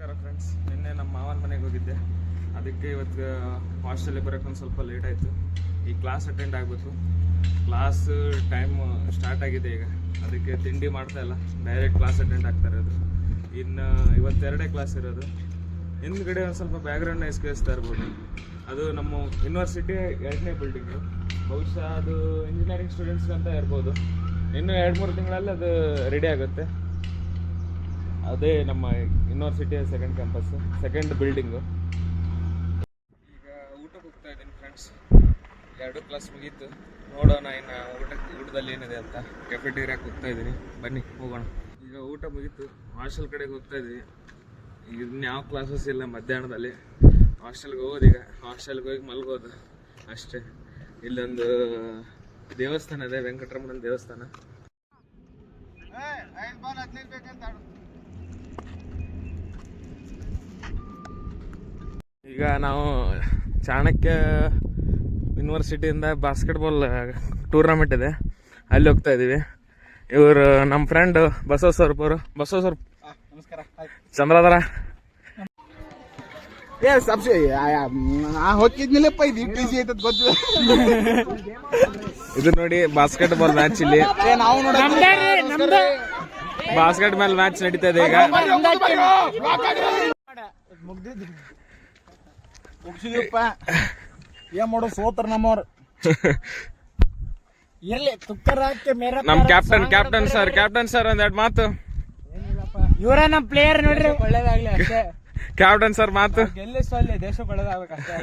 ನಮಸ್ಕಾರ ಫ್ರೆಂಡ್ಸ್. ನಿನ್ನೆ ನಮ್ಮ ಮಾವನ ಮನೆಗೆ ಹೋಗಿದ್ದೆ, ಅದಕ್ಕೆ ಇವತ್ತು ಹಾಸ್ಟೆಲಿಗೆ ಬರೋಕ್ಕೆ ಒಂದು ಸ್ವಲ್ಪ ಲೇಟ್ ಆಯಿತು. ಈ ಕ್ಲಾಸ್ ಅಟೆಂಡ್ ಆಗಬೇಕು. ಕ್ಲಾಸ್ ಟೈಮ್ ಸ್ಟಾರ್ಟ್ ಆಗಿದೆ ಈಗ, ಅದಕ್ಕೆ ತಿಂಡಿ ಮಾಡ್ತಾ ಇಲ್ಲ, ಡೈರೆಕ್ಟ್ ಕ್ಲಾಸ್ ಅಟೆಂಡ್ ಆಗ್ತಾ ಇರೋದು. ಇನ್ನು ಇವತ್ತೆರಡೇ ಕ್ಲಾಸ್ ಇರೋದು. ಹಿಂದ್ಗಡೆ ಒಂದು ಸ್ವಲ್ಪ ಬ್ಯಾಕ್ಗ್ರೌಂಡ್ ನಾಯ್ಸ್ ಕೇಳಿಸ್ತಾ ಇರ್ಬೋದು. ಅದು ನಮ್ಮ ಯೂನಿವರ್ಸಿಟಿ 2ನೇ ಬಿಲ್ಡಿಂಗು. ಬಹುಶಃ ಅದು ಇಂಜಿನಿಯರಿಂಗ್ ಸ್ಟೂಡೆಂಟ್ಸ್ ಅಂತ ಇರ್ಬೋದು. ಇನ್ನು 2-3 ತಿಂಗಳಲ್ಲಿ ಅದು ರೆಡಿ ಆಗುತ್ತೆ. ಅದೇ ನಮ್ಮ ಯೂನಿವರ್ಸಿಟಿಯ 2nd ಕ್ಯಾಂಪಸ್, 2nd ಬಿಲ್ಡಿಂಗು. ಈಗ ಊಟಕ್ಕೆ ಹೋಗ್ತಾ ಇದ್ದೀನಿ ಫ್ರೆಂಡ್ಸ್. 2 ಕ್ಲಾಸ್ ಮುಗೀತು. ನೋಡೋಣ ಇನ್ನು ಊಟದಲ್ಲಿ ಏನಿದೆ ಅಂತ. ಕೆಫೆಟೇರಿಯಾಕ್ಕೆ ಹೋಗ್ತಾ ಇದ್ದೀನಿ, ಬನ್ನಿ ಹೋಗೋಣ. ಈಗ ಊಟ ಮುಗೀತು, ಹಾಸ್ಟೆಲ್ ಕಡೆಗೆ ಹೋಗ್ತಾ ಇದ್ದೀವಿ. ಇನ್ಯಾವ ಕ್ಲಾಸಸ್ ಇಲ್ಲ ಮಧ್ಯಾಹ್ನದಲ್ಲಿ. ಹಾಸ್ಟೆಲ್ಗೆ ಹೋಗೋದೀಗ, ಹಾಸ್ಟೆಲ್ಗೆ ಹೋಗಿ ಮಲ್ಗೋದು ಅಷ್ಟೇ. ಇಲ್ಲೊಂದು ದೇವಸ್ಥಾನ ಇದೆ, ವೆಂಕಟರಮಣನ ದೇವಸ್ಥಾನ. ಈಗ ನಾವು ಚಾಣಕ್ಯ ಯೂನಿವರ್ಸಿಟಿಯಿಂದ ಬಾಸ್ಕೆಟ್ಬಾಲ್ ಟೂರ್ನಮೆಂಟ್ ಇದೆ, ಅಲ್ಲಿ ಹೋಗ್ತಾ ಇದ್ದೀವಿ. ಇವರು ನಮ್ಮ ಫ್ರೆಂಡ್ ಬಸವ ಸರ್ ನಮಸ್ಕಾರ. ಚಂದ್ರಧರ ಇದು ನೋಡಿ ಬಾಸ್ಕೆಟ್ಬಾಲ್ ಮ್ಯಾಚ್. ಇಲ್ಲಿ ಬಾಸ್ಕೆಟ್ಬಾಲ್ ಮ್ಯಾಚ್ ನಡೀತಾ ಇದೆ ಈಗ. ಏನ್ ಮಾಡೋ ಸೋತ್ರ ನಮ್ಮವ್ರು. ನಮ್ ಕ್ಯಾಪ್ಟನ್ ಸರ್ ಒಂದೆರಡು ಮಾತು. ಇವರ ನಮ್ ಪ್ಲೇಯರ್ ನೋಡ್ರಿ, ಒಳ್ಳೇದಾಗ್ಲಿ ಅಷ್ಟೇ. ಕ್ಯಾಪ್ಟನ್ ಸರ್ ಮಾತು. ಗೆಲ್ಲಿಸಲ್ಲಿ ದೇಶ ಒಳ್ಳೇದಾಗ್ಬೇಕಷ್ಟೇ.